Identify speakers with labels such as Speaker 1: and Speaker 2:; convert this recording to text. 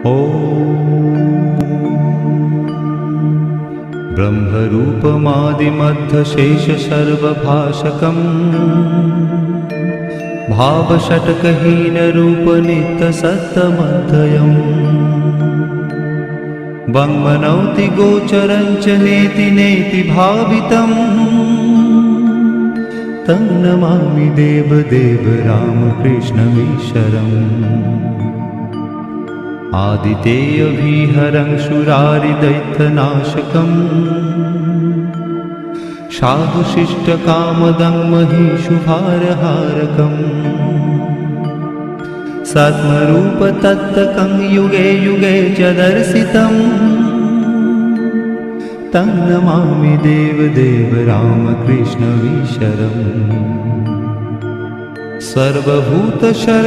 Speaker 1: ब्रह्मरूपमादिमध्यशेषसर्वभाषकम् भावषट्कहीनरूपनित्यसत्तमध्ययम् वङ्मनौति गोचरञ्च नेति नेति भावितम् तं नमामि देवदेव रामकृष्णमीश्वरम् आदितेयविहरं शूरारिदैत्यनाशकम् साधुशिष्टकामदं महिषुभारहारकम् सत्मरूपतत्तकं युगे युगे च दर्शितम् तं नमामि देवदेव रामकृष्णमीश्वरम् सर्वभूतशर